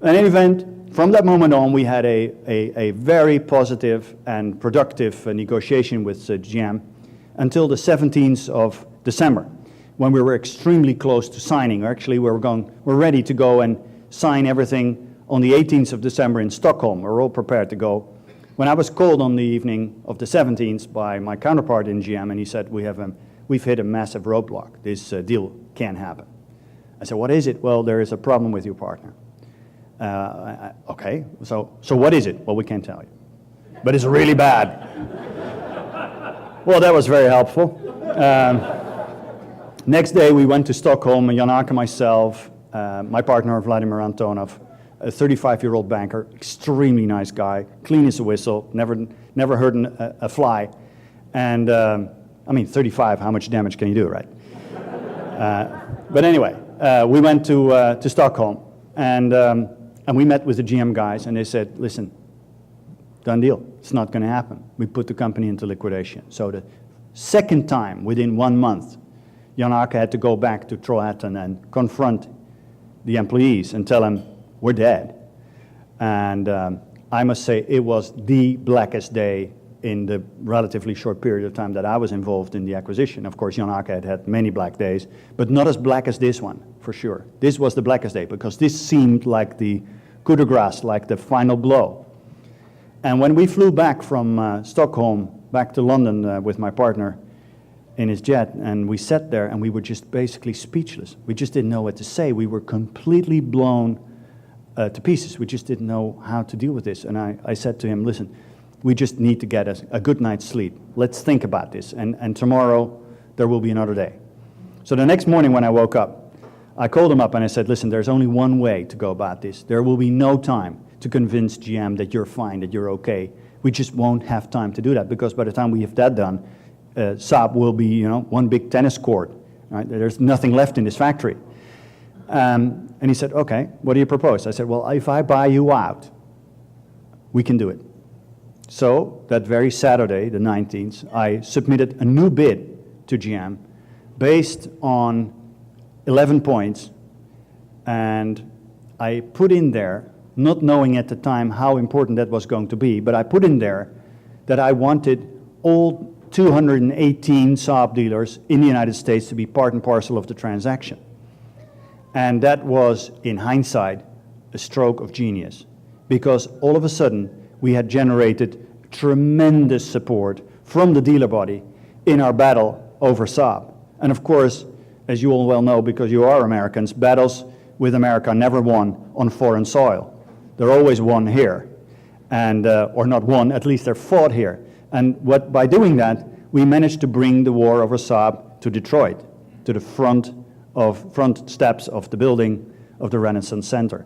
In any event, from that moment on, we had a very positive and productive negotiation with GM until the 17th of December, when we were extremely close to signing. Actually, we're ready to go and sign everything on the 18th of December in Stockholm. We're all prepared to go. When I was called on the evening of the 17th by my counterpart in GM, and he said, we've hit a massive roadblock. This deal can't happen. I said, what is it? Well, there is a problem with your partner. Okay, so what is it? Well, we can't tell you. But it's really bad. Well, that was very helpful. Next day, we went to Stockholm, and Jan-Åke and myself, my partner, Vladimir Antonov, a 35-year-old banker, extremely nice guy, clean as a whistle, never hurt a fly. And, 35, how much damage can you do, right? But anyway, we went to Stockholm, and we met with the GM guys, and they said, listen, done deal. It's not going to happen. We put the company into liquidation. So the second time, within 1 month, Jan-Åke had to go back to Trollhättan and confront the employees and tell them, we're dead. And I must say, it was the blackest day in the relatively short period of time that I was involved in the acquisition. Of course, Jan-Åke had many black days, but not as black as this one, for sure. This was the blackest day, because this seemed like the coup de grace, like the final blow. And when we flew back from Stockholm back to London with my partner in his jet, and we sat there and we were just basically speechless. We just didn't know what to say. We were completely blown to pieces. We just didn't know how to deal with this. And I said to him, listen, we just need to get a good night's sleep. Let's think about this, and tomorrow there will be another day. So the next morning when I woke up, I called him up and I said, listen, there's only one way to go about this. There will be no time to convince GM that you're fine, that you're okay. We just won't have time to do that, because by the time we have that done, Saab will be, one big tennis court. Right? There's nothing left in this factory. And he said, okay, what do you propose? I said, well, if I buy you out, we can do it. So that very Saturday, the 19th, I submitted a new bid to GM based on 11 points, and I put in there, not knowing at the time how important that was going to be, but I put in there that I wanted all 218 Saab dealers in the United States to be part and parcel of the transaction. And that was, in hindsight, a stroke of genius, because all of a sudden we had generated tremendous support from the dealer body in our battle over Saab. And of course, as you all well know, because you are Americans, battles with America are never won on foreign soil. They're always won here, and or not won, at least they're fought here. And by doing that, we managed to bring the war over Saab to Detroit, to the front steps of the building of the Renaissance Center.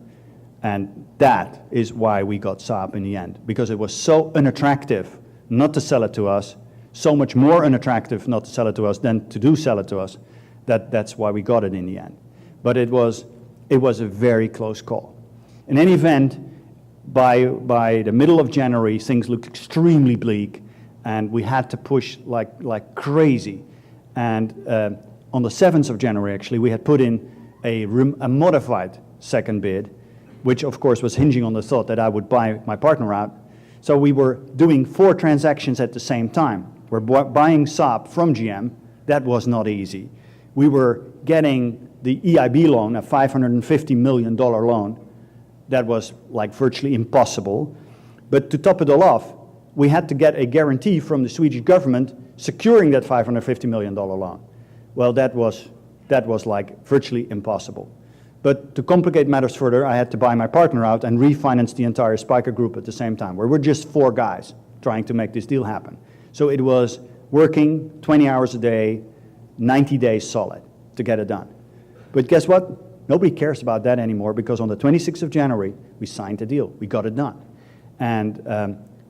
And that is why we got Saab in the end, because it was so unattractive not to sell it to us, so much more unattractive not to sell it to us than to sell it to us, that's why we got it in the end. But it was a very close call. In any event, by the middle of January, things looked extremely bleak, and we had to push like crazy. And on the 7th of January, actually, we had put in a modified second bid, which of course was hinging on the thought that I would buy my partner out. So we were doing 4 transactions at the same time. We're buying Saab from GM. That was not easy. We were getting the EIB loan, a $550 million loan. That was like virtually impossible. But to top it all off, we had to get a guarantee from the Swedish government securing that $550 million loan. Well, that was like virtually impossible. But to complicate matters further, I had to buy my partner out and refinance the entire Spyker group at the same time. We were just 4 guys trying to make this deal happen. So it was working 20 hours a day, 90 days solid to get it done. But guess what? Nobody cares about that anymore, because on the 26th of January, we signed the deal. We got it done. And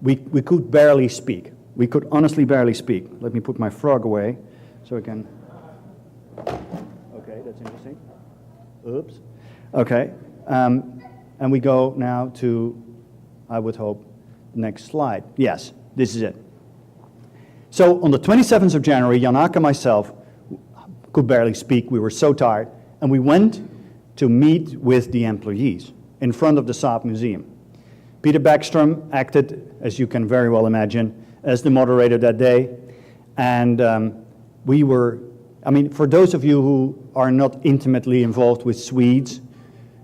we could barely speak. We could honestly barely speak. Let me put my frog away so I can... Okay, that's interesting. Oops. Okay. And we go now to, I would hope, next slide. Yes, this is it. So on the 27th of January, Jan-Åke and myself could barely speak. We were so tired. And we went to meet with the employees in front of the Saab Museum. Peter Bertram acted, as you can very well imagine, as the moderator that day. And for those of you who are not intimately involved with Swedes,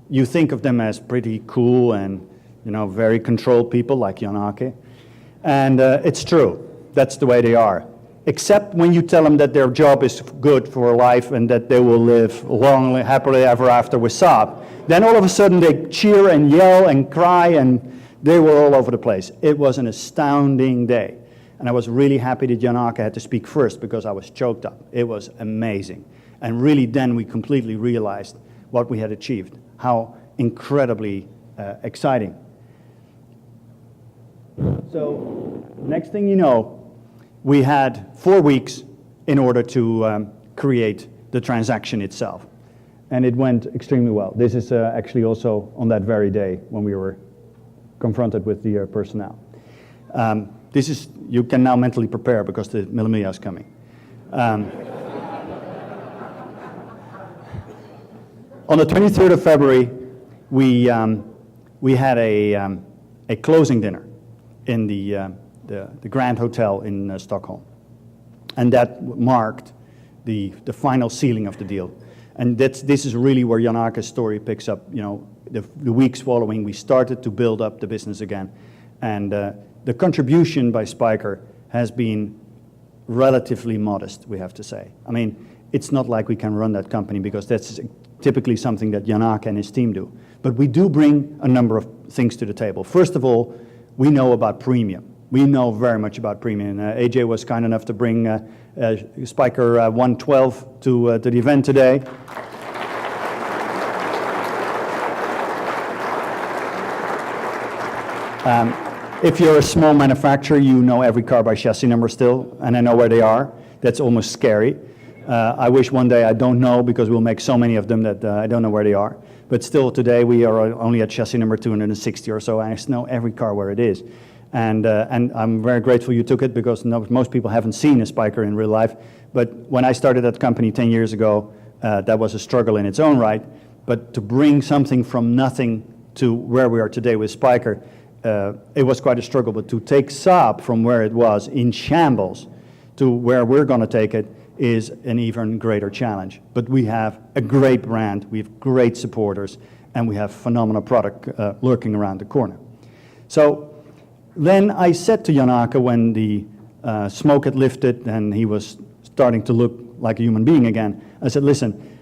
you think of them as pretty cool and very controlled people like Jan-Åke. And it's true, that's the way they are. Except when you tell them that their job is good for life and that they will live long, happily ever after with Saab. Then all of a sudden they cheer and yell and cry, and they were all over the place. It was an astounding day. And I was really happy that Jan-Åke had to speak first because I was choked up. It was amazing. And really then we completely realized what we had achieved, how incredibly exciting. So next thing you know, we had 4 weeks in order to create the transaction itself. And it went extremely well. This is actually also on that very day when we were confronted with the personnel. You can now mentally prepare because the Millimia is coming. On the 23rd of February, we had a closing dinner in the Grand Hotel in Stockholm. And that marked the final sealing of the deal. And this is really where Jan-Åke's story picks up. The weeks following, we started to build up the business again. And the contribution by Spyker has been relatively modest, we have to say. I mean, it's not like we can run that company because that's typically something that Jan-Åke and his team do. But we do bring a number of things to the table. First of all, we know about premium. We know very much about premium. AJ was kind enough to bring Spyker 112 to the event today. If you're a small manufacturer, you know every car by chassis number still, and I know where they are. That's almost scary. I wish one day I don't know because we'll make so many of them that I don't know where they are. But still today we are only at chassis number 260 or so, and I know every car where it is. And I'm very grateful you took it because most people haven't seen a Spyker in real life. But when I started that company 10 years ago, that was a struggle in its own right. But to bring something from nothing to where we are today with Spyker, it was quite a struggle. But to take Saab from where it was in shambles to where we're going to take it is an even greater challenge. But we have a great brand, we have great supporters, and we have phenomenal product lurking around the corner. So then I said to Jan-Åke when the smoke had lifted and he was starting to look like a human being again, I said, listen,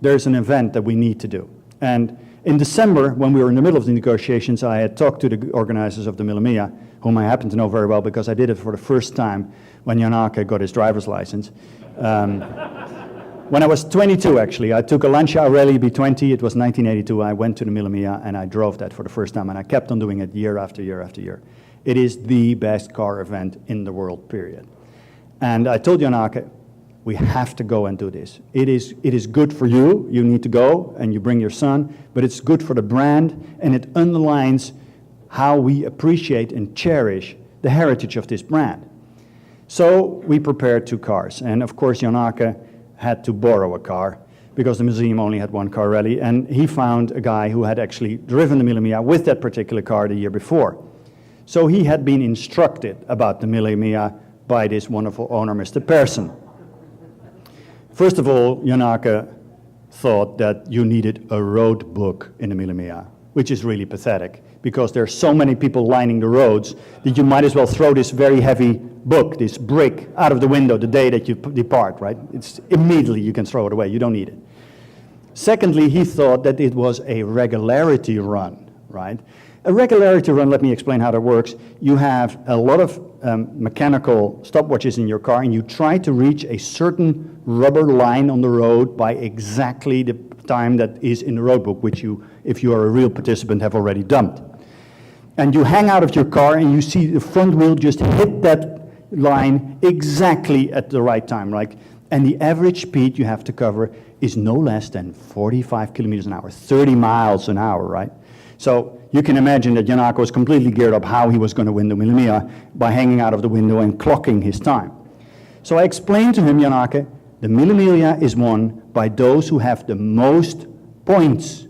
there's an event that we need to do. And in December, when we were in the middle of the negotiations, I had talked to the organizers of the Millimia, whom I happen to know very well because I did it for the first time when Jan-Åke got his driver's license. When I was 22, actually, I took a Lancia Rally B20. It was 1982. I went to the Millimia and I drove that for the first time, and I kept on doing it year after year after year. It is the best car event in the world, period. And I told Jan-Åke, we have to go and do this. It is good for you. You need to go, and you bring your son, but it's good for the brand, and it underlines how we appreciate and cherish the heritage of this brand. So we prepared 2 cars, and of course Jan-Åke had to borrow a car because the museum only had 1 car rally, and he found a guy who had actually driven the Millimia with that particular car the year before. So he had been instructed about the Millimia by this wonderful owner, Mr. Persson. First of all, Jan-Åke thought that you needed a road book in the Millimia, which is really pathetic because there are so many people lining the roads that you might as well throw this very heavy book, this brick, out of the window the day that you depart, right? It's immediately you can throw it away. You don't need it. Secondly, he thought that it was a regularity run, right? A regularity run, let me explain how that works. You have a lot of mechanical stopwatches in your car, and you try to reach a certain rubber line on the road by exactly the time that is in the road book, which you, if you are a real participant, have already dumped. And you hang out of your car and you see the front wheel just hit that line exactly at the right time, right? And the average speed you have to cover is no less than 45 kilometers an hour, 30 miles an hour, right? So you can imagine that Jan-Åke was completely geared up how he was going to win the Millimia by hanging out of the window and clocking his time. So I explained to him, Jan-Åke, the Millimia is won by those who have the most points